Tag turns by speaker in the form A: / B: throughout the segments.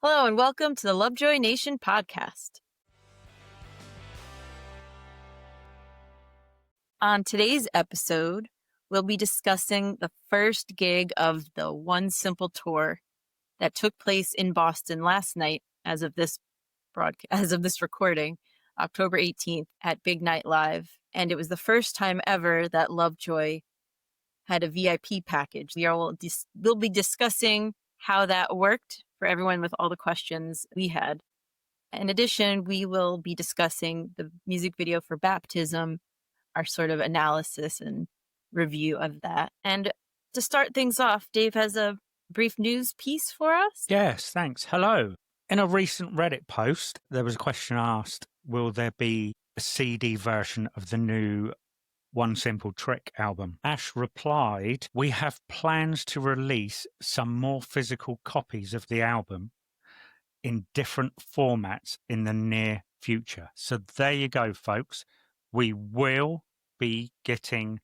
A: Hello and welcome to the Lovejoy Nation podcast. On today's episode, we'll be discussing the first gig of the One Simple tour that took place in Boston last night as of this recording, October 18th at Big Night Live. And it was the first time ever that Lovejoy had a VIP package. We'll be discussing how that worked for everyone with all the questions we had. In addition, we will be discussing the music video for Baptism, our sort of analysis and review of that. And to start things off, Dave has a brief news piece for us.
B: Yes, thanks. Hello. In a recent Reddit post, there was a question asked, will there be a CD version of the new One Simple Trick album? Ash replied, we have plans to release some more physical copies of the album in different formats in the near future. So there you go, folks. We will be getting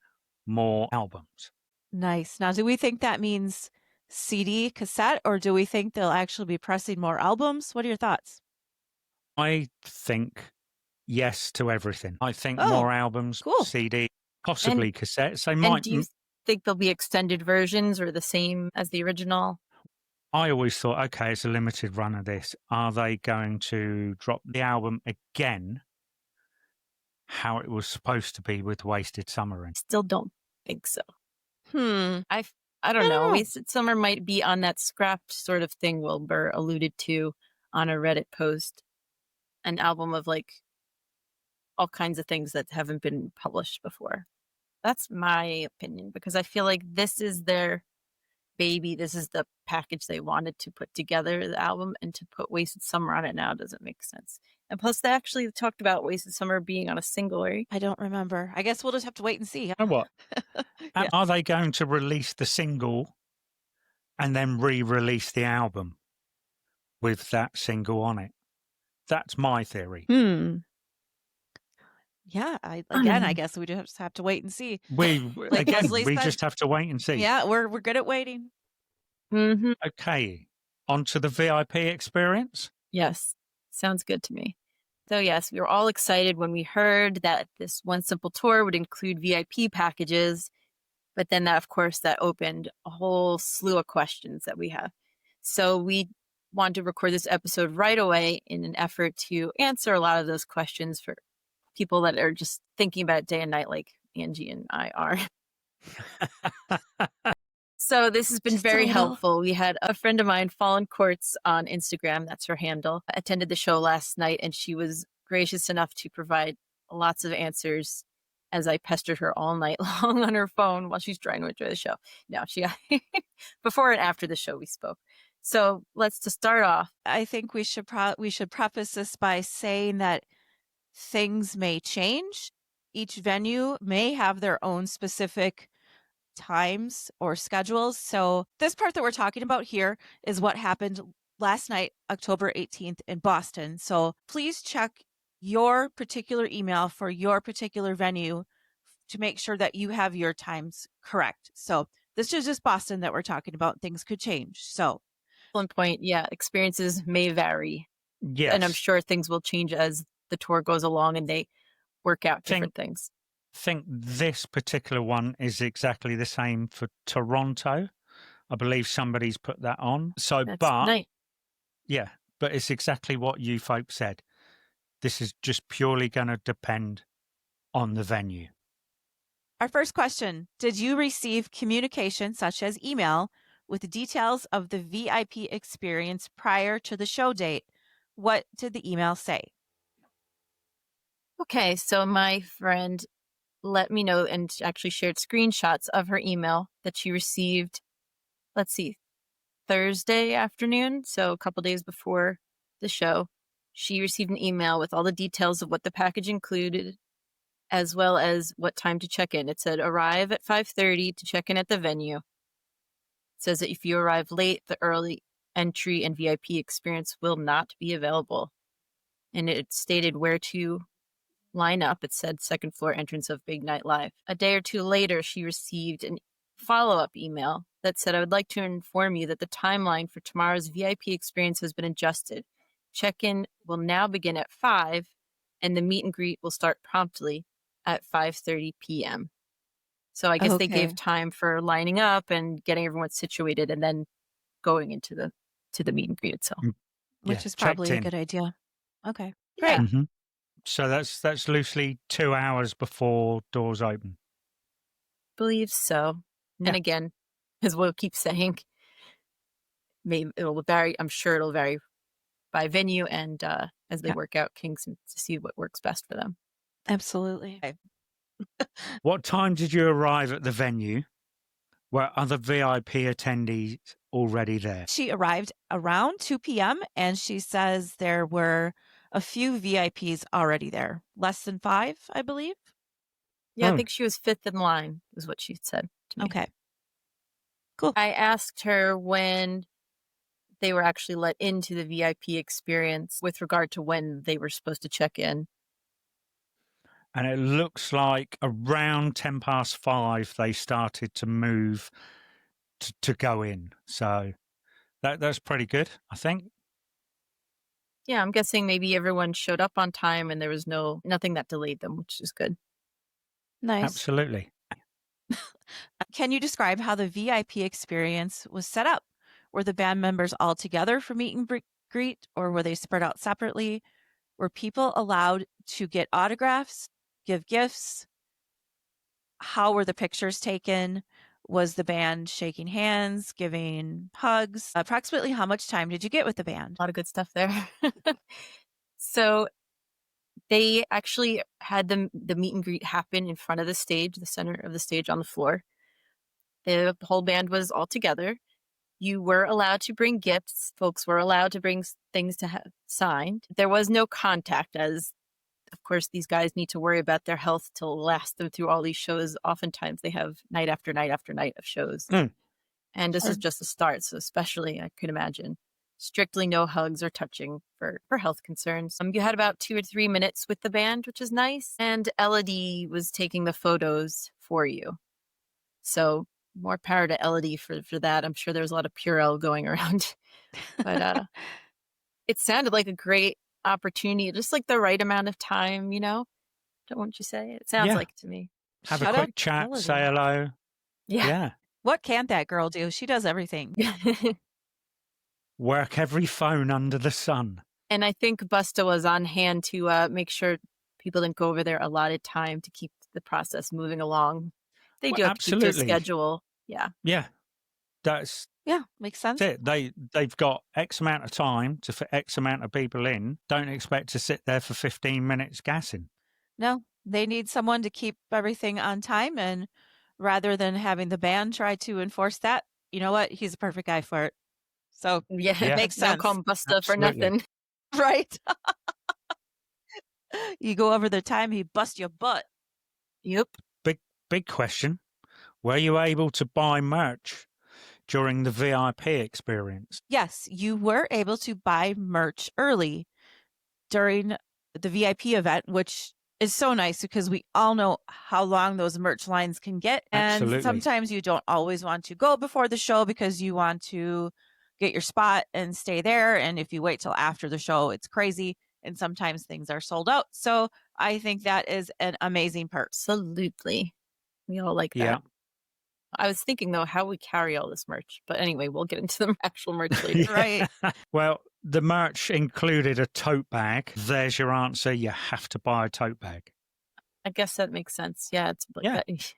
B: more albums.
C: Nice. Now, do we think that means CD, cassette, or do we think they'll actually be pressing more albums? What are your thoughts?
B: I think yes to everything. I think more albums,
C: cool.
B: CD, possibly cassettes.
A: Do you think there'll be extended versions or the same as the original?
B: I always thought, okay, it's a limited run of this. Are they going to drop the album again how it was supposed to be with Wasted Summer in?
A: Still don't think so.
C: I
A: don't know. Wasted Summer might be on that scrapped sort of thing Wilbur alluded to on a Reddit post. An album of like all kinds of things that haven't been published before. That's my opinion, because I feel like this is their baby. This is the package they wanted to put together, the album, and to put Wasted Summer on it now doesn't make sense. And plus, they actually talked about Wasted Summer being on a single.
C: I don't remember. I guess we'll just have to wait and see.
B: You know what?
C: Yeah.
B: Are they going to release the single and then re-release the album with that single on it? That's my theory.
C: Yeah, I guess we just have to wait and see.
B: We just have to wait and see.
C: Yeah, we're good at waiting.
A: Mm-hmm.
B: Okay, on to the VIP experience.
A: Yes, sounds good to me. So yes, we were all excited when we heard that this One Simple tour would include VIP packages, but then that, of course, that opened a whole slew of questions that we have. So we wanted to record this episode right away in an effort to answer a lot of those questions for people that are just thinking about it day and night, like Angie and I are. So this has been just very helpful. We had a friend of mine, Fallen Quartz on Instagram, that's her handle, attended the show last night, and she was gracious enough to provide lots of answers as I pestered her all night long on her phone while she's trying to enjoy the show. No, she before and after the show we spoke. So to start off,
C: I think we should preface this by saying that things may change. Each venue may have their own specific times or schedules. So this part that we're talking about here is what happened last night, October 18th in Boston. So please check your particular email for your particular venue to make sure that you have your times correct. So this is just Boston that we're talking about. Things could change. So
A: one point, experiences may vary.
B: Yes.
A: And I'm sure things will change as the tour goes along and they work out different things.
B: I think this particular one is exactly the same for Toronto. I believe somebody's put that on. So,
A: nice.
B: Yeah, but it's exactly what you folks said. This is just purely going to depend on the venue.
C: Our first question, did you receive communication such as email with the details of the VIP experience prior to the show date? What did the email say?
A: Okay, so my friend let me know and actually shared screenshots of her email that she received, Thursday afternoon, so a couple days before the show. She received an email with all the details of what the package included, as well as what time to check in. It said arrive at 5:30 to check in at the venue. It says that if you arrive late, the early entry and VIP experience will not be available. And it stated where to line up. It said second floor entrance of Big Night Live. A day or two later, she received a follow-up email that said, I would like to inform you that the timeline for tomorrow's VIP experience has been adjusted. Check-in will now begin at 5, and the meet and greet will start promptly at 5:30 p.m. So I guess they
C: Okay.
A: gave time for lining up and getting everyone situated and then going into the meet and greet itself.
C: Which
B: Yeah,
C: is probably
B: checked
C: a
B: in.
C: good idea. Okay.
A: Yeah.
C: Great.
B: Mhm. So that's loosely 2 hours before doors open.
A: Believe so.
B: Yeah.
A: And again, as we'll keep saying, maybe it'll vary. I'm sure it'll vary by venue and as they
C: Yeah.
A: work out kinks and to see what works best for them.
C: Absolutely.
B: What time did you arrive at the venue? Were other VIP attendees already there?
C: She arrived around 2 p.m. and she says there were a few VIPs already there. Less than 5, I believe.
A: Yeah, I
B: Oh.
A: think she was 5th in line, is what she said to me.
C: Okay. Cool.
A: I asked her when they were actually let into the VIP experience with regard to when they were supposed to check in.
B: And it looks like around 5:10 they started to move to go in. So that's pretty good, I think.
A: Yeah, I'm guessing maybe everyone showed up on time and there was nothing that delayed them, which is good.
C: Nice.
B: Absolutely.
C: Can you describe how the VIP experience was set up? Were the band members all together for meet and greet, or were they spread out separately? Were people allowed to get autographs, give gifts? How were the pictures taken? Was the band shaking hands, giving hugs? Approximately how much time did you get with the band?
A: A lot of good stuff there. So they actually had the meet and greet happen in front of the stage, the center of the stage on the floor. The whole band was all together. You were allowed to bring gifts. Folks were allowed to bring things to have signed. There was no contact, as of course these guys need to worry about their health to last them through all these shows. Oftentimes they have night after night after night of shows. And this is just the start. So especially, I could imagine, strictly no hugs or touching for health concerns. You had about 2 or 3 minutes with the band, which is nice. And Elodie was taking the photos for you. So more power to Elodie for that. I'm sure there's a lot of Purell going around. But it sounded like a great opportunity, just like the right amount of time, Don't you say? It sounds
B: Yeah.
A: like to me.
B: Have
C: Shout
B: a
C: out
B: quick chat,
C: Elodie.
B: say hello.
A: Yeah.
C: What can't that girl do? She does everything.
B: Work every phone under the sun.
A: And I think Busta was on hand to make sure people didn't go over their allotted time to keep the process moving along. They do
B: Well,
A: have to keep to a
B: absolutely.
A: schedule. Yeah.
B: Yeah. That's
C: Yeah, makes sense.
B: it. They've got X amount of time to fit X amount of people in. Don't expect to sit there for 15 minutes gassing.
C: No, they need someone to keep everything on time. And rather than having the band try to enforce that, you know what? He's a perfect guy for it. So
A: Yeah.
B: Yeah.
C: makes
A: Don't
C: sense.
A: call him Busta for
B: Absolutely.
A: nothing.
C: Right? You go over the time, he busts your butt.
A: Yep.
B: Big question. Were you able to buy merch during the VIP experience?
C: Yes, you were able to buy merch early during the VIP event, which is so nice because we all know how long those merch lines can get. And
B: Absolutely.
C: sometimes you don't always want to go before the show because you want to get your spot and stay there. And if you wait till after the show, it's crazy. And sometimes things are sold out. So I think that is an amazing perk.
A: Absolutely. We all like that.
B: Yeah.
A: I was thinking, though, how we carry all this merch. But anyway, we'll get into the actual merch later.
C: Right.
B: Well, the merch included a tote bag. There's your answer. You have to buy a tote bag.
A: I guess that makes sense. Yeah, it's like
B: Yeah.
A: that.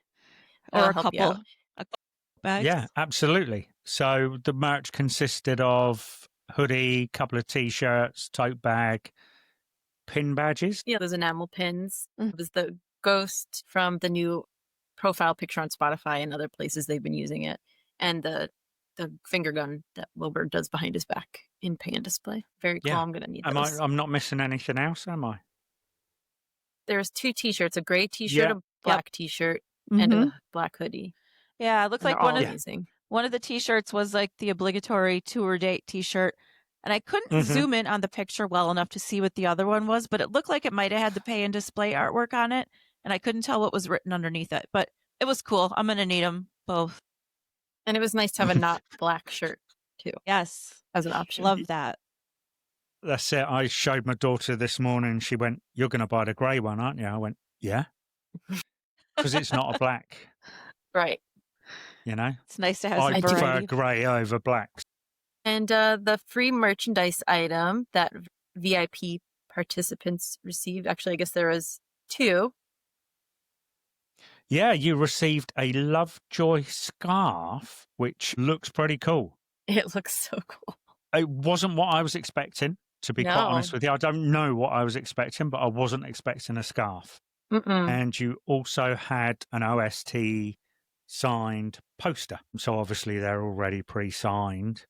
C: Or
A: That'll
C: a
A: help you out.
C: couple bags.
B: Yeah, absolutely. So the merch consisted of hoodie, couple of T-shirts, tote bag, pin badges.
A: Yeah, those enamel pins.
C: Mm.
A: It was the ghost from the new profile picture on Spotify and other places they've been using it. And the finger gun that Wilbur does behind his back in pan display. Very cool.
B: Yeah.
A: I'm going to need
B: Am
A: those.
B: I'm not missing anything else, am I?
A: There's 2 T-shirts, a gray T-shirt,
B: Yeah.
A: a black T-shirt, and
C: Mhm.
A: a black hoodie.
C: Yeah, it looked
A: And
C: like
A: they're all
C: one of
A: amazing.
C: One of the T-shirts was like the obligatory tour date T-shirt. And I couldn't
B: Mhm.
C: zoom in on the picture well enough to see what the other one was, but it looked like it might have had the pay and display artwork on it. And I couldn't tell what was written underneath it, but it was cool. I'm going to need them both.
A: And it was nice to have a not black shirt too
C: Yes.
A: as an option.
C: Love that.
B: That's it. I showed my daughter this morning. She went, "You're going to buy the grey one, aren't you?" I went, "Yeah," because it's not a black.
A: Right.
B: You know,
C: It's nice to have
B: I
C: some
B: prefer
C: variety.
B: grey over black.
A: And the free merchandise item that VIP participants received, actually, I guess there was 2.
B: Yeah, you received a Lovejoy scarf, which looks pretty cool.
A: It looks so cool.
B: It wasn't what I was expecting, to be quite honest with you. I don't know what I was expecting, but I wasn't expecting a scarf. And you also had an OST signed poster. So obviously they're already pre-signed,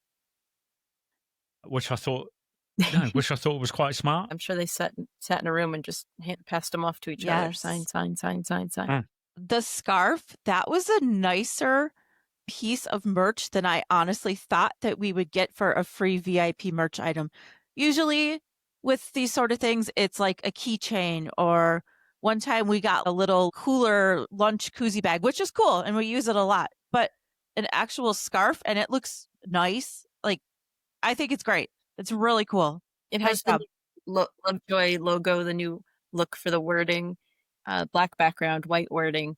B: which I thought was quite smart.
A: I'm sure they sat in a room and just passed them off to each other. Sign, sign, sign, sign, sign.
C: The scarf, that was a nicer piece of merch than I honestly thought that we would get for a free VIP merch item. Usually with these sort of things, it's like a keychain, or one time we got a little cooler lunch koozie bag, which is cool and we use it a lot, but an actual scarf, and it looks nice. Like, I think it's great. It's really cool.
A: It has the Lovejoy logo, the new look for the wording, black background, white wording.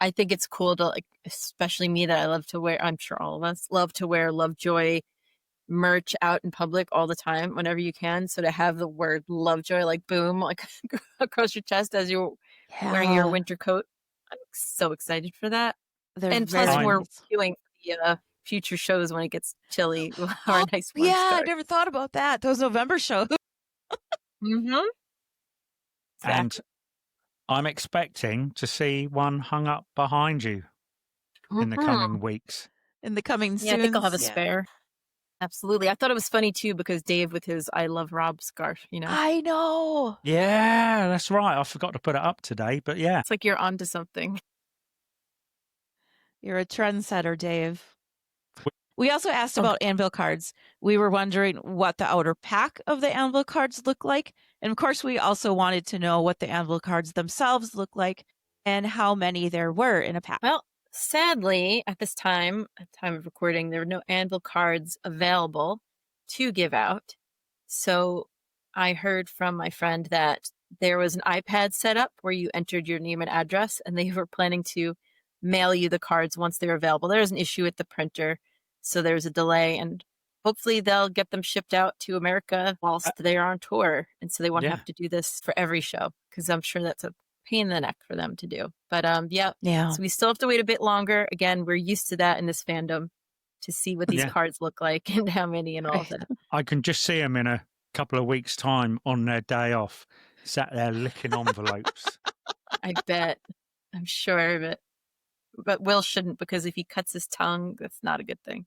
A: I think it's cool to, like, especially me that I love to wear, I'm sure all of us love to wear Lovejoy merch out in public all the time whenever you can. So to have the word Lovejoy, like, boom, like across your chest as you're wearing your winter coat, I'm so excited for that. And plus we're doing the future shows when it gets chilly. Our nice warm
C: I never thought about that. Those November shows.
A: Exactly.
B: And I'm expecting to see one hung up behind you in the coming weeks.
C: In the coming
A: I think I'll have a spare. Absolutely. I thought it was funny too because Dave with his I Love Rob scarf, you know.
C: I know.
B: Yeah, that's right. I forgot to put it up today, but yeah.
A: It's like you're onto something.
C: You're a trendsetter, Dave. We also asked about anvil cards. We were wondering what the outer pack of the anvil cards look like. And of course, we also wanted to know what the anvil cards themselves look like and how many there were in a pack.
A: Well, sadly, at this time, at time of recording, there were no anvil cards available to give out. So I heard from my friend that there was an iPad set up where you entered your name and address, and they were planning to mail you the cards once they're available. There was an issue with the printer, so there's a delay, and hopefully they'll get them shipped out to America whilst they're on tour. And so they won't have to do this for every show, because I'm sure that's a pain in the neck for them to do. But so we still have to wait a bit longer. Again, we're used to that in this fandom, to see what these cards look like and how many and all of that.
B: I can just see them in a couple of weeks' time on their day off, sat there licking envelopes.
A: I bet. I'm sure of it. But Will shouldn't, because if he cuts his tongue, that's not a good thing.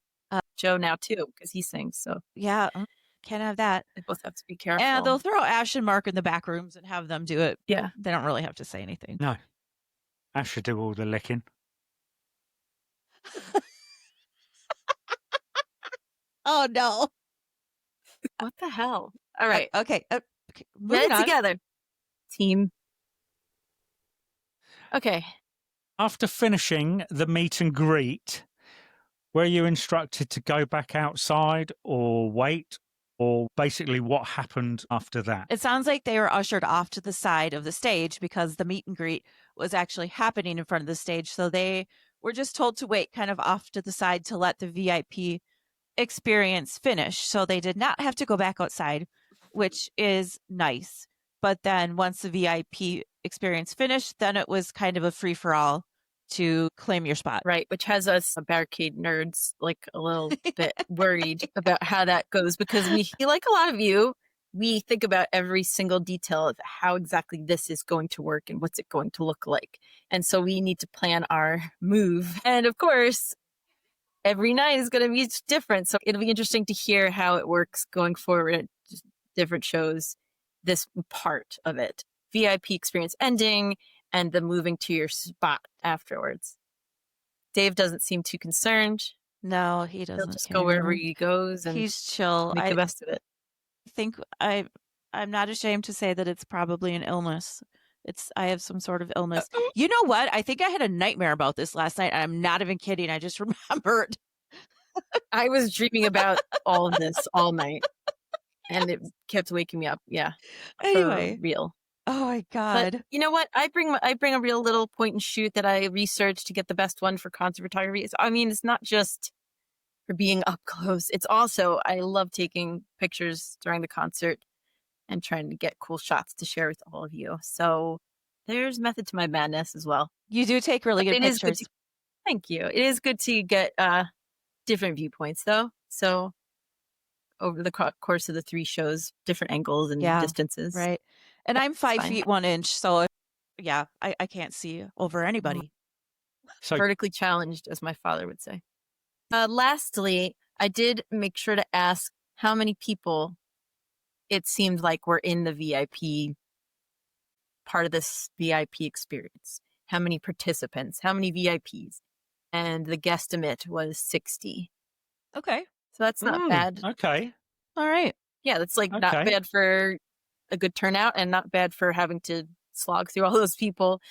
A: Joe now too, because he sings. So
C: yeah, can't have that.
A: They both have to be careful.
C: And they'll throw Ash and Mark in the back rooms and have them do it.
A: Yeah,
C: they don't really have to say anything.
B: No, Ash should do all the licking.
C: Oh no!
A: What the hell? All right,
C: okay.
A: Get it together, team. Okay.
B: After finishing the meet and greet, were you instructed to go back outside or wait, or basically what happened after that?
C: It sounds like they were ushered off to the side of the stage because the meet and greet was actually happening in front of the stage. So they were just told to wait kind of off to the side to let the VIP experience finish. So they did not have to go back outside, which is nice. But then once the VIP experience finished, then it was kind of a free-for-all to claim your spot.
A: Right, which has us barricade nerds like a little bit worried about how that goes, because we, like a lot of you, we think about every single detail of how exactly this is going to work and what's it going to look like. And so we need to plan our move. And of course, every night is going to be different. So it'll be interesting to hear how it works going forward at different shows, this part of it. VIP experience ending and the moving to your spot afterwards. Dave doesn't seem too concerned.
C: No, he doesn't.
A: He'll just go wherever he goes and
C: he's chill.
A: Make the best of it.
C: I think I'm not ashamed to say that it's probably an illness I have some sort of illness. You know what? I think I had a nightmare about this last night. I'm not even kidding. I just remembered.
A: I was dreaming about all of this all night, and it kept waking me up. Yeah,
C: Anyway.
A: for real.
C: Oh my God.
A: But you know what? I bring a real little point and shoot that I researched to get the best one for concert photography. I mean, it's not just for being up close. It's also, I love taking pictures during the concert and trying to get cool shots to share with all of you. So there's method to my madness as well.
C: You do take really good pictures.
A: Thank you. It is good to get different viewpoints, though. So over the course of the 3 shows, different angles and distances.
C: Right. And I'm 5 feet 1 inch. So I can't see over anybody.
B: So
A: vertically challenged, as my father would say. Lastly, I did make sure to ask how many people it seemed like were in the VIP part of this VIP experience. How many participants? How many VIPs? And the guesstimate was 60.
C: Okay.
A: So that's not bad.
B: Okay.
C: All right.
A: Yeah, that's like not bad for a good turnout and not bad for having to slog through all those people,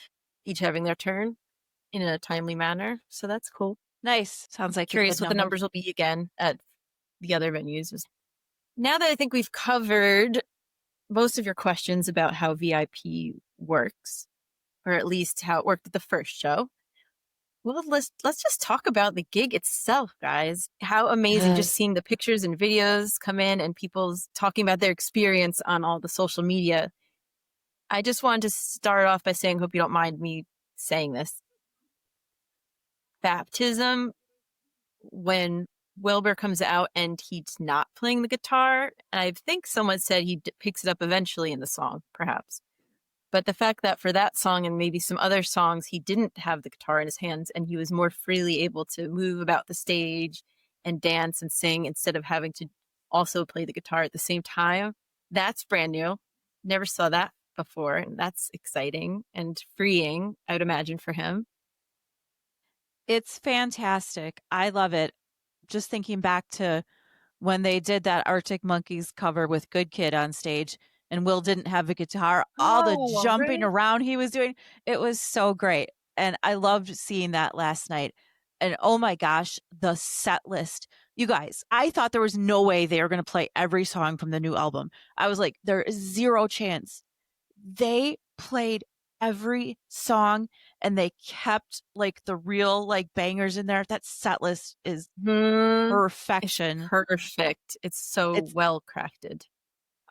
A: each having their turn in a timely manner. So that's cool.
C: Nice. Sounds like
A: Curious what the numbers will be again at the other venues. Now that I think we've covered most of your questions about how VIP works, or at least how it worked at the first show, well, let's just talk about the gig itself, guys. How amazing just seeing the pictures and videos come in and people's talking about their experience on all the social media. I just wanted to start off by saying, hope you don't mind me saying this. Baptism, when Wilbur comes out and he's not playing the guitar, I think someone said he picks it up eventually in the song, perhaps. But the fact that for that song and maybe some other songs, he didn't have the guitar in his hands and he was more freely able to move about the stage and dance and sing instead of having to also play the guitar at the same time, that's brand new. Never saw that before. And that's exciting and freeing, I would imagine, for him.
C: It's fantastic. I love it. Just thinking back to when they did that Arctic Monkeys cover with Good Kid on stage and Will didn't have a guitar, all the jumping around he was doing, it was so great. And I loved seeing that last night. And oh my gosh, the set list. You guys, I thought there was no way they were going to play every song from the new album. I was like, there is zero chance. They played every song and they kept like the real like bangers in there. That set list is perfection.
A: It's perfect. It's so well crafted.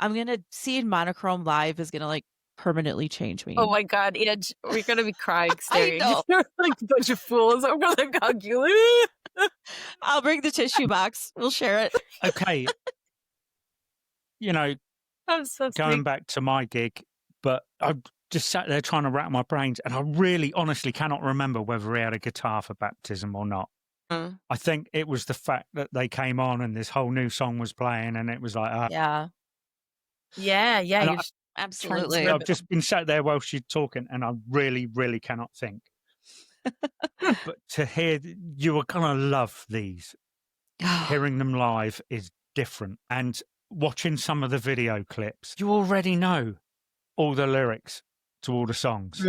C: I'm gonna see Monochrome live is gonna like permanently change me.
A: Oh my God, Edge, we're gonna be crying staring. Like a bunch of fools. I'm gonna hug you.
C: I'll bring the tissue box. We'll share it.
B: Okay. You know,
A: I'm so
B: going back to my gig, but I just sat there trying to rack my brains, and I really, honestly cannot remember whether he had a guitar for baptism or not. I think it was the fact that they came on and this whole new song was playing, and it was like,
A: yeah,
C: absolutely.
B: I've just been sat there while she's talking, and I really, really cannot think. But to hear, you are gonna love these. Hearing them live is different, and watching some of the video clips, you already know all the lyrics to all the songs.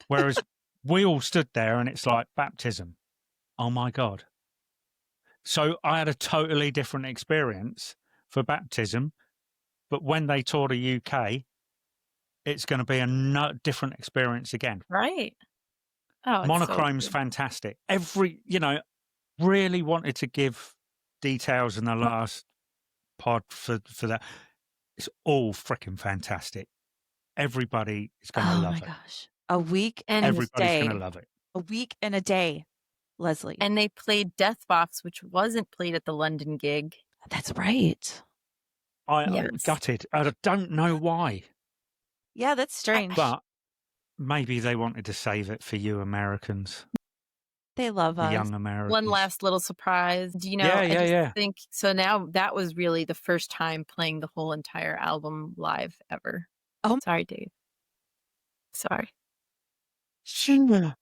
B: Whereas we all stood there, and it's like baptism. Oh my God. So I had a totally different experience for baptism, but when they tour the UK, it's going to be a different experience again.
A: Right. Oh,
B: Monochrome's fantastic. Really wanted to give details in the last pod for that. It's all freaking fantastic. Everybody is going to love it. Oh my gosh.
C: A week and
B: everybody's
C: a day.
B: Going to love it.
C: A week and a day, Lesley.
A: And they played Deathbox, which wasn't played at the London gig.
C: That's right.
B: I'm gutted. I don't know why.
C: Yeah, that's strange.
B: But maybe they wanted to save it for you Americans.
C: They love us.
B: Young Americans.
A: One last little surprise. Do you know? I think so. Now that was really the first time playing the whole entire album live ever. Oh, sorry, Dave. Sorry.
B: Sure.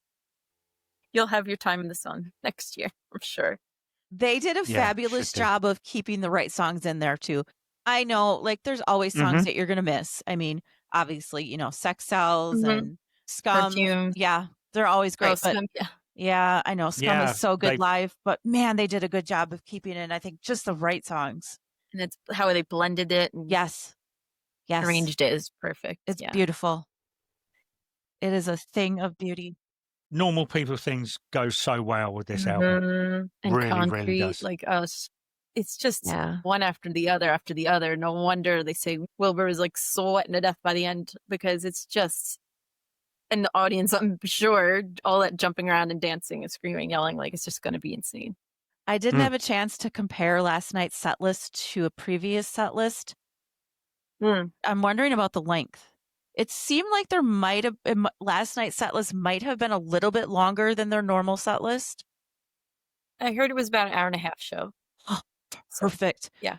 A: You'll have your time in the sun next year, I'm sure.
C: They did a fabulous job of keeping the right songs in there too. I know, like, there's always songs that you're going to miss. I mean, obviously, you know, sex cells and scum.
A: Perfume.
C: Yeah, they're always great. But
A: Scum, yeah.
C: yeah, I know Scum
B: Yeah,
C: is so good
B: they-
C: live, but man, they did a good job of keeping it, I think, just the right songs.
A: And it's how they blended it and
C: Yes. Yes.
A: arranged it is perfect.
C: It's
A: yeah.
C: beautiful. It is a thing of beauty.
B: Normal People things go so well with this album.
A: And
B: Really, really
A: Concrete,
B: does.
A: like us. It's just
C: Yeah.
A: one after the other after the other. No wonder they say Wilbur was like sweating to death by the end, because it's just, and the audience, I'm sure, all that jumping around and dancing and screaming, yelling, like it's just going to be insane.
C: I didn't have a chance to compare last night's set list to a previous set list. I'm wondering about the length. It seemed like there might have been, last night's set list might have been a little bit longer than their normal set list.
A: I heard it was about an hour and a half show.
C: Perfect.
A: Yeah.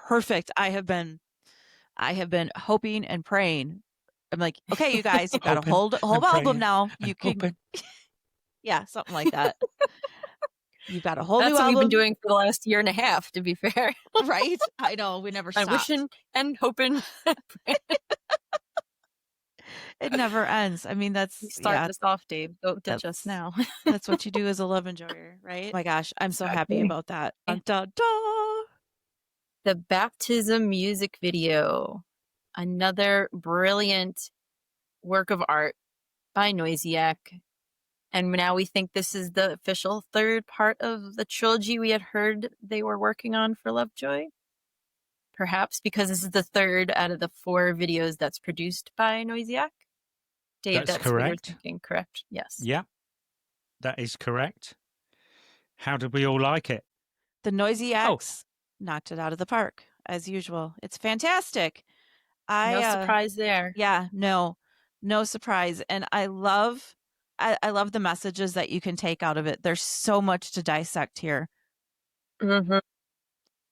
C: Perfect. I have been hoping and praying. I'm like, okay, you guys, you've got a whole album now. You can, yeah, something like that. You've got a whole
A: That's
C: new
A: what
C: album.
A: we've been doing for the last year and a half, to be fair.
C: Right? I know, we never
A: I'm
C: stopped.
A: wishing and hoping.
C: It never ends. I mean, that's
A: You start this off, Dave. Don't ditch us now.
C: That's what you do as a love enjoyer, right? Oh my gosh, I'm so happy about that. Dun, dun, dun.
A: The Baptism music video. Another brilliant work of art by Noisiac. And now we think this is the official third part of the trilogy we had heard they were working on for Lovejoy. Perhaps because this is the third out of the 4 videos that's produced by Noisiac. Dave, that's
B: correct.
A: what you're thinking, correct? Yes.
B: Yeah, that is correct. How did we all like it?
C: The Noisiacs knocked it out of the park, as usual. It's fantastic.
A: No surprise there.
C: Yeah, no surprise. And I love the messages that you can take out of it. There's so much to dissect here.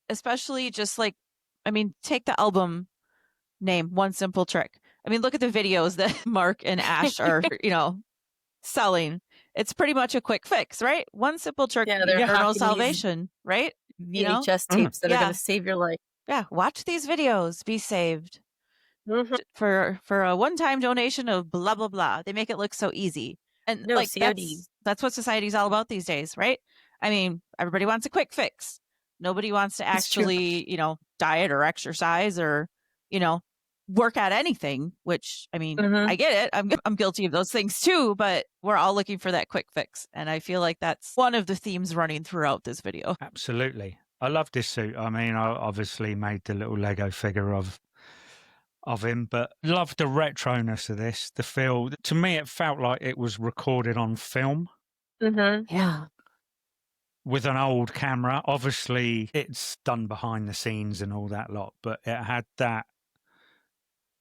C: Especially just like, I mean, take the album name, One Simple Trick. I mean, look at the videos that Mark and Ash are, selling. It's pretty much a quick fix, right? One simple trick, eternal salvation, right?
A: VHS tapes that are going to save your life.
C: Yeah, watch these videos, be saved. For a one-time donation of blah, blah, blah. They make it look so easy. And that's what society's all about these days, right? I mean, everybody wants a quick fix. Nobody wants to actually, diet or exercise or, work at anything, which, I mean, I get it. I'm guilty of those things too, but we're all looking for that quick fix. And I feel like that's one of the themes running throughout this video.
B: Absolutely. I love this suit. I mean, I obviously made the little Lego figure of him, but love the retroness of this, the feel. To me, it felt like it was recorded on film.
C: Yeah.
B: With an old camera. Obviously, it's done behind the scenes and all that lot, but it had that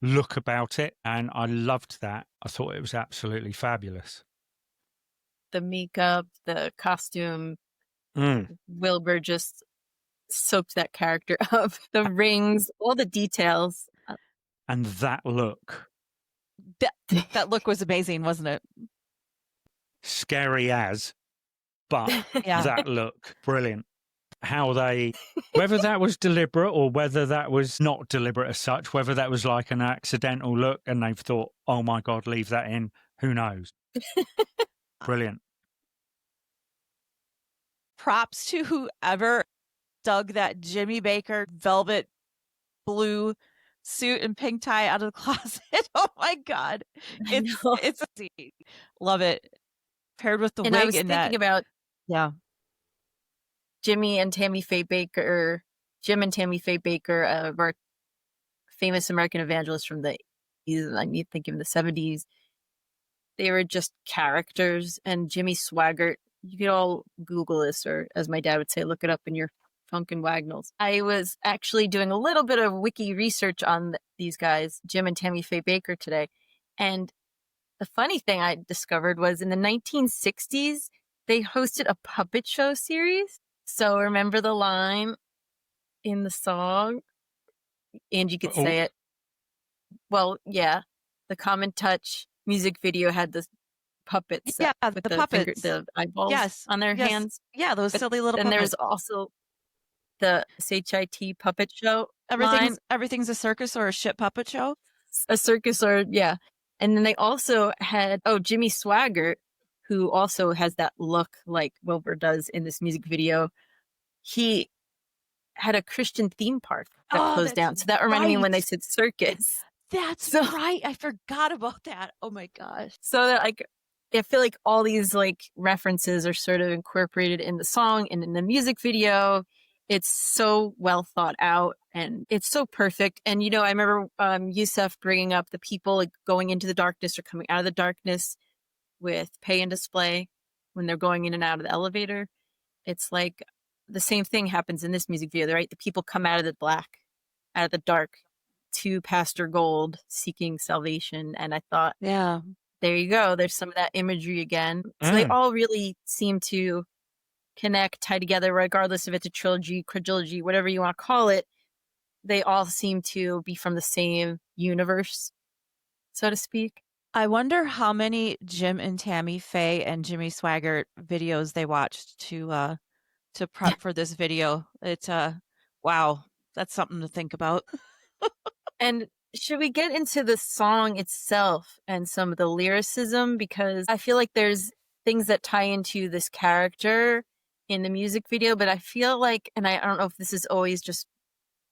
B: look about it, and I loved that. I thought it was absolutely fabulous.
A: The makeup, the costume, Wilbur just soaked that character up. The rings, all the details.
B: And that look.
C: That look was amazing, wasn't it?
B: Scary as, but that look, brilliant. How they, whether that was deliberate or whether that was not deliberate as such, whether that was like an accidental look and they've thought, oh my God, leave that in, who knows? Brilliant.
C: Props to whoever dug that Jimmy Baker velvet blue suit and pink tie out of the closet. Oh my God. It's love it. Paired with the wig
A: I was
C: and
A: thinking about Jim and Tammy Faye Baker, our famous American evangelists from the 70s. They were just characters, and Jimmy Swaggart, you could all Google this, or as my dad would say, look it up in your Funkin' Wagnalls. I was actually doing a little bit of wiki research on these guys, Jim and Tammy Faye Baker, today. And the funny thing I discovered was in the 1960s, they hosted a puppet show series. So remember the line in the song? Angie could say it. Well, yeah. The Common Touch music video had the puppets. With the puppets. The eyeballs on their hands.
C: Yeah, those silly little puppets.
A: And there's also the SHIT puppet show.
C: Everything's a circus or a shit puppet show.
A: a circus or yeah. And then they also had Jimmy Swaggart, who also has that look like Wilbur does in this music video. He had a Christian theme park that closed down. So that reminded me when they said circus.
C: That's right. I forgot about that. Oh my gosh.
A: So that I feel like all these like references are sort of incorporated in the song and in the music video. It's so well thought out and it's so perfect. And, you know, I remember Yusuf bringing up the people like going into the darkness or coming out of the darkness with pay and display when they're going in and out of the elevator. It's like the same thing happens in this music video, right? The people come out of the black, out of the dark to Pastor Gold seeking salvation. And I thought,
C: yeah,
A: there you go. There's some of that imagery again. So they all really seem to connect, tie together, regardless if it's a trilogy, quadrilogy, whatever you want to call it. They all seem to be from the same universe, so to speak.
C: I wonder how many Jim and Tammy Faye and Jimmy Swaggart videos they watched to prep for this video. It's wow, that's something to think about.
A: And should we get into the song itself and some of the lyricism? Because I feel like there's things that tie into this character in the music video, but I feel like, and I don't know if this is always just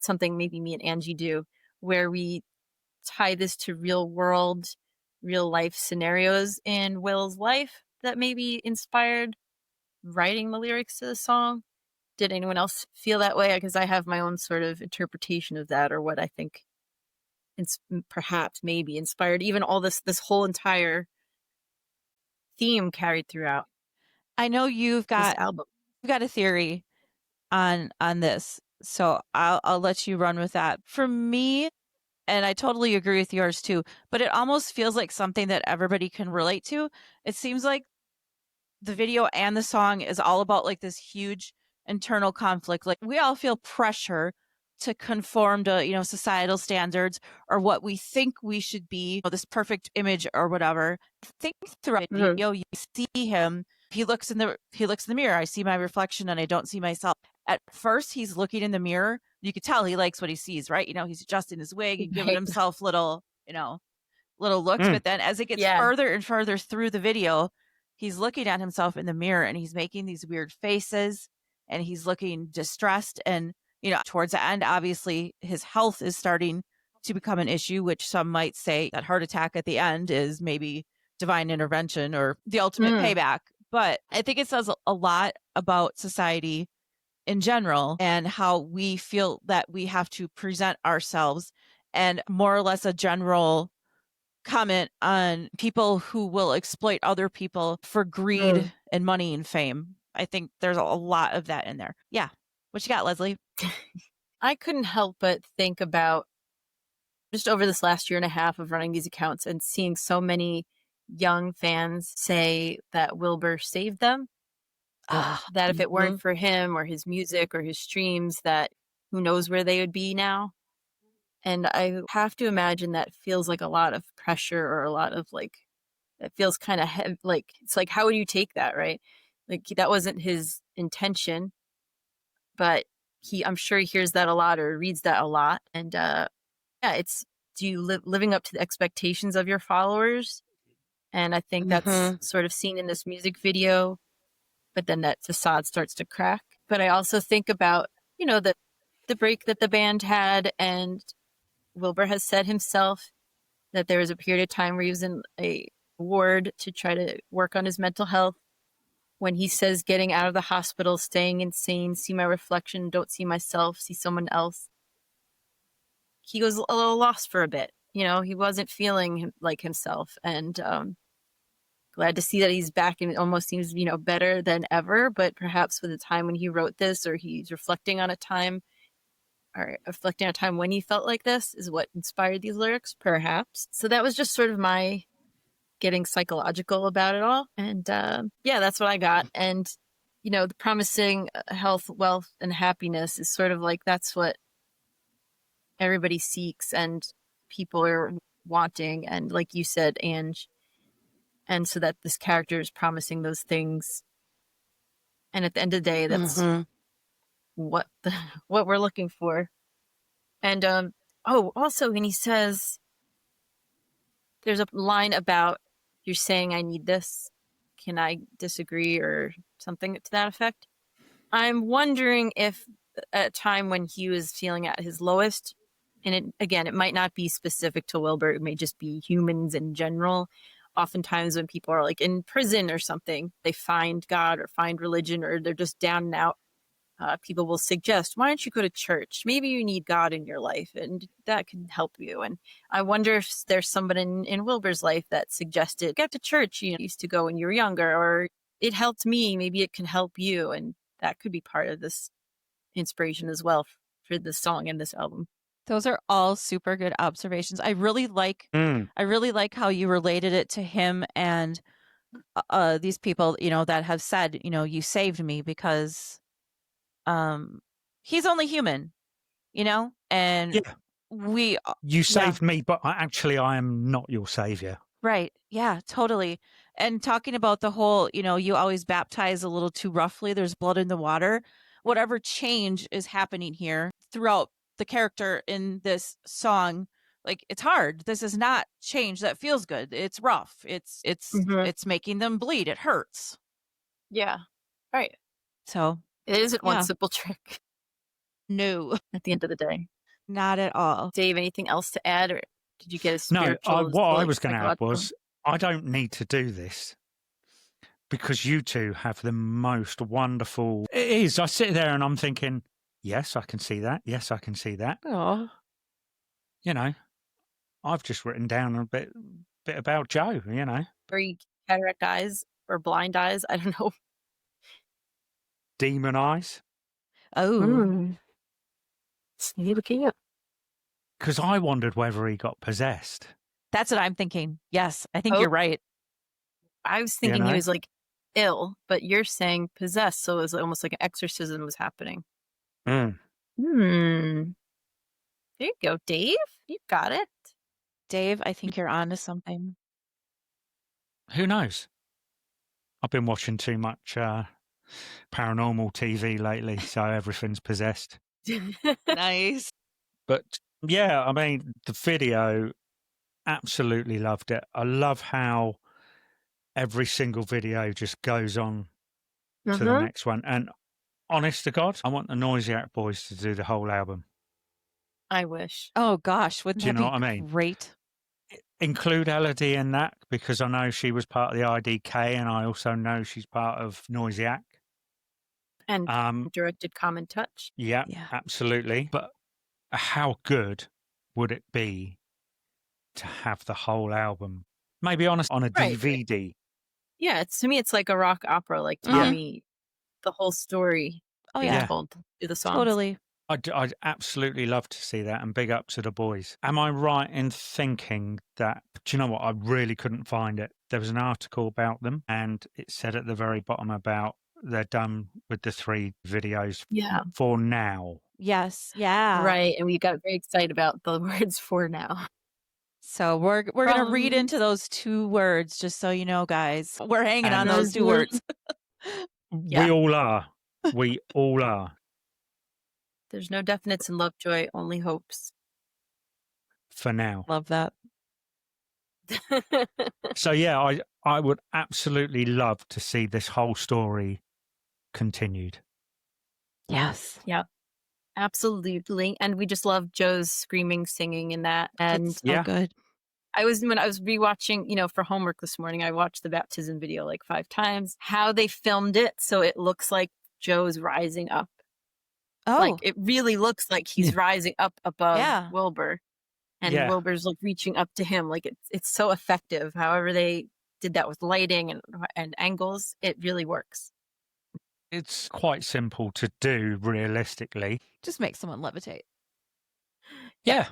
A: something maybe me and Angie do, where we tie this to real world, real life scenarios in Will's life that maybe inspired writing the lyrics to the song. Did anyone else feel that way? Because I have my own sort of interpretation of that, or what I think perhaps maybe inspired even all this whole entire theme carried throughout.
C: I know you've got
A: this album.
C: You've got a theory on this, so I'll let you run with that. For me, and I totally agree with yours too, but it almost feels like something that everybody can relate to. It seems like the video and the song is all about like this huge internal conflict. Like we all feel pressure to conform to, you know, societal standards or what we think we should be, this perfect image or whatever. I think throughout the video you see him, he looks in the mirror. I see my reflection and I don't see myself. At first he's looking in the mirror. You could tell he likes what he sees, right? You know, he's adjusting his wig and giving himself little looks. But then as it gets further and further through the video, he's looking at himself in the mirror and he's making these weird faces and he's looking distressed. And, you know, towards the end, obviously his health is starting to become an issue, which some might say that heart attack at the end is maybe divine intervention or the ultimate payback. But I think it says a lot about society in general and how we feel that we have to present ourselves, and more or less a general comment on people who will exploit other people for greed and money and fame. I think there's a lot of that in there. Yeah. What you got, Lesley?
A: I couldn't help but think about just over this last year and a half of running these accounts and seeing so many young fans say that Wilbur saved them. That if it weren't for him or his music or his streams, that who knows where they would be now. And I have to imagine that feels like a lot of pressure or a lot of like, that feels kind of like, it's like, how would you take that, right? Like that wasn't his intention, but I'm sure he hears that a lot or reads that a lot. And yeah, it's, do you living up to the expectations of your followers? And I think that's sort of seen in this music video, but then that facade starts to crack. But I also think about, you know, the break that the band had, and Wilbur has said himself that there was a period of time where he was in a ward to try to work on his mental health. When he says getting out of the hospital, staying insane, see my reflection, don't see myself, see someone else. He was a little lost for a bit. You know, he wasn't feeling like himself. And glad to see that he's back and it almost seems, you know, better than ever. But perhaps with the time when he wrote this, or he's reflecting on a time when he felt like this, is what inspired these lyrics, perhaps. So that was just sort of my getting psychological about it all. And yeah, that's what I got. And, you know, the promising health, wealth, and happiness is sort of like, that's what everybody seeks and people are wanting. And like you said, Ange, and so that this character is promising those things. And at the end of the day, that's what we're looking for. And also when he says, There's a line about you're saying I need this. Can I disagree or something to that effect? I'm wondering if at a time when he was feeling at his lowest, and it might not be specific to Wilbur, it may just be humans in general. Oftentimes when people are like in prison or something, they find God or find religion or they're just down and out. People will suggest, why don't you go to church? Maybe you need God in your life and that can help you. And I wonder if there's someone in Wilbur's life that suggested, get to church, you used to go when you were younger, or it helped me, maybe it can help you. And that could be part of this inspiration as well for this song and this album.
C: Those are all super good observations. I really like how you related it to him and these people, that have said, you saved me, because he's only human, and
B: you saved me, but I am not your savior.
C: Right. Yeah, totally. And talking about the whole, you always baptize a little too roughly. There's blood in the water. Whatever change is happening here throughout the character in this song, like, it's hard. This is not change that feels good. It's rough. It's making them bleed. It hurts.
A: Yeah. Right.
C: So
A: it isn't one simple trick.
C: No.
A: At the end of the day.
C: Not at all.
A: Dave, anything else to add, or did you get a spiritual?
B: No, what I was going to add was, I don't need to do this because you two have the most wonderful. It is. I sit there and I'm thinking, yes, I can see that. Yes, I can see that.
C: Oh,
B: I've just written down a bit about Joe.
A: Very cataract eyes or blind eyes. I don't know.
B: Demon eyes.
C: Oh.
B: Because I wondered whether he got possessed.
C: That's what I'm thinking. Yes, I think you're right.
A: I was thinking he was like ill, but you're saying possessed, so it was almost like an exorcism was happening. There you go, Dave. You got it.
C: Dave, I think you're on to something.
B: Who knows? I've been watching too much paranormal TV lately, so everything's possessed.
C: Nice.
B: But yeah, I mean, the video, absolutely loved it. I love how every single video just goes on to the next one. And honest to God, I want the Noisiac Boys to do the whole album.
A: I wish.
C: Oh gosh, wouldn't
B: Do you
C: that
B: know
C: be
B: what I mean?
C: Great.
B: Include Elodie in that, because I know she was part of the IDK and I also know she's part of Noisiac.
A: And directed Common Touch.
B: Yeah, absolutely. But how good would it be to have the whole album? Maybe on a DVD.
A: Yeah, to me, it's like a rock opera. Like, to me, the whole story told through the songs.
C: Totally.
B: I'd absolutely love to see that, and big up to the boys. Am I right in thinking that, do you know what, I really couldn't find it. There was an article about them, and it said at the very bottom about they're done with the 3 videos for now.
C: Yes, yeah.
A: Right, and we got very excited about the words "for now."
C: So we're going to read into those 2 words, just so you know, guys. We're hanging on those 2 words.
B: We all are. We all are.
A: There's no definites in Lovejoy, only hopes.
B: For now.
C: Love that.
B: So yeah, I would absolutely love to see this whole story continued.
C: Yes.
A: Yeah. Absolutely. And we just love Joe's screaming, singing in that. And
C: it's so good.
A: When I was rewatching, for homework this morning, I watched the baptism video like 5 times. How they filmed it so it looks like Joe's rising up.
C: Oh.
A: Like it really looks like he's rising up above Wilbur. And Wilbur's like reaching up to him. Like it's so effective. However they did that with lighting and angles, it really works.
B: It's quite simple to do realistically.
C: Just make someone levitate.
B: Yeah.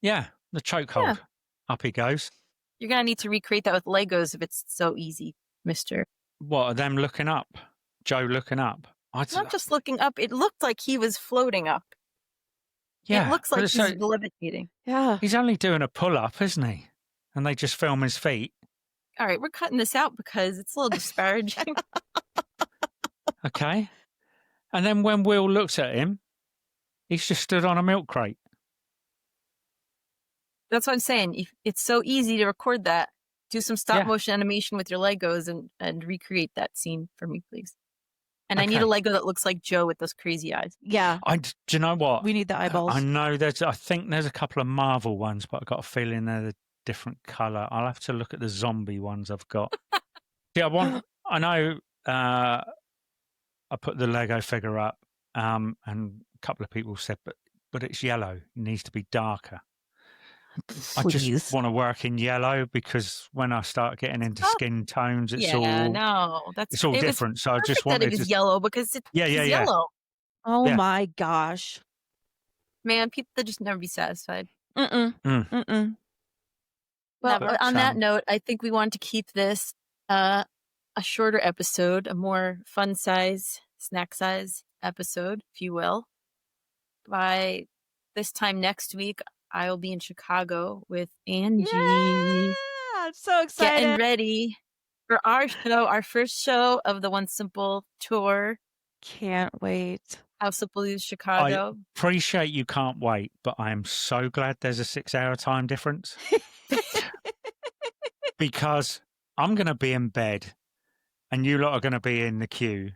B: The chokehold. Yeah. Up he goes.
A: You're going to need to recreate that with Legos if it's so easy, mister.
B: What, are them looking up? Joe looking up?
A: Not just looking up. It looked like he was floating up.
B: Yeah.
A: It looks like he's levitating.
C: Yeah.
B: He's only doing a pull-up, isn't he? And they just film his feet.
A: All right, we're cutting this out because it's a little disparaging.
B: Okay. And then when Will looks at him, he's just stood on a milk crate.
A: That's what I'm saying. It's so easy to record that. Do some stop motion animation with your Legos and recreate that scene for me, please. And I need a Lego that looks like Joe with those crazy eyes.
C: Yeah.
B: Do you know what?
C: We need the eyeballs.
B: I know I think there's a couple of Marvel ones, but I've got a feeling they're a different colour. I'll have to look at the zombie ones I've got. I know I put the Lego figure up, and a couple of people said, but it's yellow. It needs to be darker.
C: Please.
B: I just want to work in yellow because when I start getting into skin tones, it's all different. So I just wanted
A: it was yellow because it's yellow.
C: Oh my gosh,
A: man! People that just never be satisfied.
C: Well,
A: on that note, I think we want to keep this a shorter episode, a more fun size, snack size episode, if you will. By this time next week, I will be in Chicago with Angie.
C: Yeah, I'm so excited.
A: Getting ready for our show, our first show of the One Simple tour.
C: Can't wait.
A: How Simple is Chicago.
B: I appreciate you can't wait, but I am so glad there's a 6-hour time difference. Because I'm going to be in bed and you lot are going to be in the queue.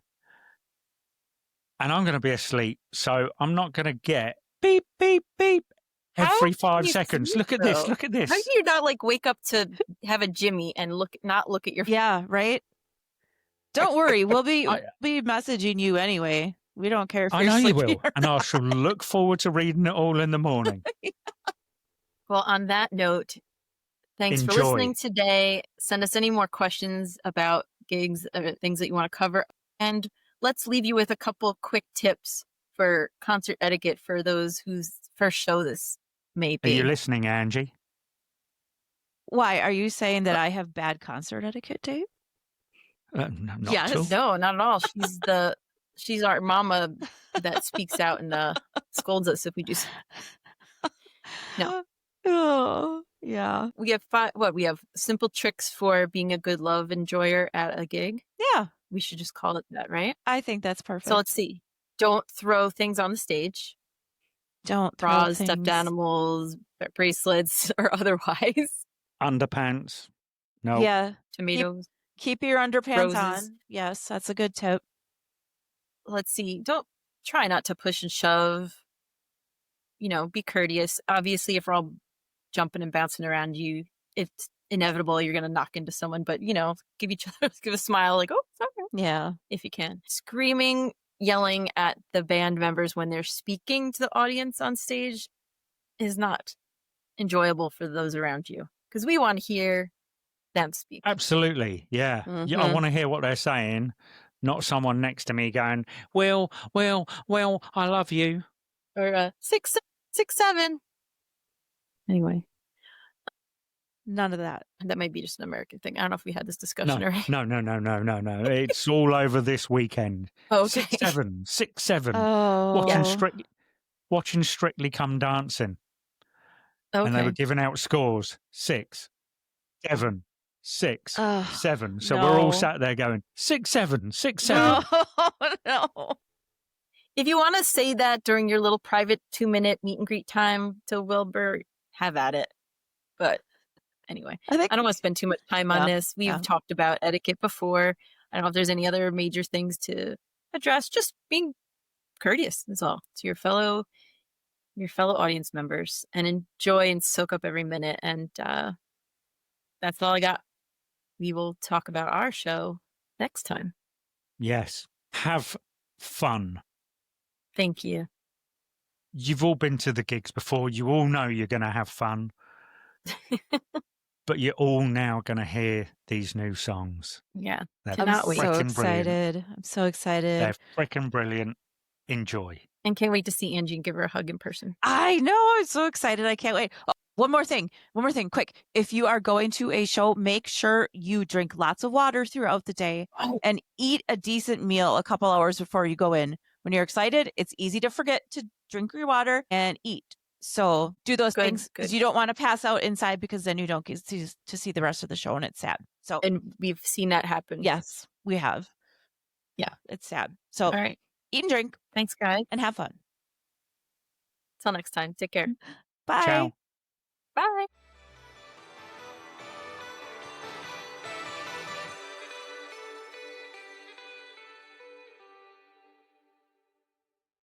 B: And I'm going to be asleep. So I'm not going to get beep, beep, beep every 5 seconds. Look at this. Look at this.
A: How do you not wake up to have a Jimmy and not look at your phone?
C: Yeah, right? Don't worry. We'll be messaging you anyway. We don't care if you're
B: sleeping. I know you will. And I
C: not.
B: shall look forward to reading it all in the morning.
A: Well, on that note, thanks for listening today. Send us any more questions about gigs, things that you want to cover. And let's leave you with a couple quick tips for concert etiquette for those whose first show this may be.
B: Are you listening, Angie?
C: Why? Are you saying that I have bad concert etiquette, Dave?
A: Yes. No, not at all. She's our mama that speaks out and scolds us if we do. No.
C: Oh, yeah.
A: We have we have simple tricks for being a good love enjoyer at a gig.
C: Yeah.
A: We should just call it that, right?
C: I think that's perfect.
A: So let's see. Don't throw things on the stage.
C: Don't throw
A: bras, stuffed animals, bracelets, or otherwise.
B: Underpants. No.
C: Yeah.
A: Tomatoes.
C: Keep your underpants
A: roses.
C: on. Yes, that's a good tip.
A: Let's see. Don't try not to push and shove. Be courteous. Obviously, if we're all jumping and bouncing around you, it's inevitable you're going to knock into someone. But, give each other, give a smile like, oh, sorry.
C: Yeah.
A: If you can. Screaming, yelling at the band members when they're speaking to the audience on stage is not enjoyable for those around you. Because we want to hear them speak.
B: Absolutely. Yeah. Yeah, I want to hear what they're saying, not someone next to me going, well, I love you.
A: Or 6, 7. Anyway.
C: None of that.
A: That might be just an American thing. I don't know if we had this discussion already.
B: No. It's all over this weekend.
A: Oh, okay.
B: 6, 7.
C: Oh.
B: Watching Strictly Come Dancing.
A: Okay.
B: And they were giving out scores. 6, 7, 6, 7. So we're all sat there going, 6, 7, 6, 7.
C: No.
A: If you want to say that during your little private 2-minute meet and greet time to Wilbur, have at it. But anyway, I don't want to spend too much time on this. We've talked about etiquette before. I don't know if there's any other major things to address. Just being courteous is all to your fellow audience members, and enjoy and soak up every minute. And that's all I got. We will talk about our show next time.
B: Yes. Have fun.
A: Thank you.
B: You've all been to the gigs before. You all know you're going to have fun. But you're all now going to hear these new songs.
A: Yeah.
C: I'm so excited. I'm so excited.
B: They're freaking brilliant. Enjoy.
A: And can't wait to see Angie and give her a hug in person.
C: I know. I'm so excited. I can't wait. Oh, one more thing, quick. If you are going to a show, make sure you drink lots of water throughout the day and eat a decent meal a couple hours before you go in. When you're excited, it's easy to forget to drink your water and eat. So do those things because you don't want to pass out inside because then you don't get to see the rest of the show and it's sad. So,
A: and we've seen that happen.
C: Yes, we have. Yeah, it's sad. So
A: all right,
C: eat and drink.
A: Thanks, guys,
C: and have fun.
A: Till next time. Take care.
C: Bye.
B: Ciao.
A: Bye.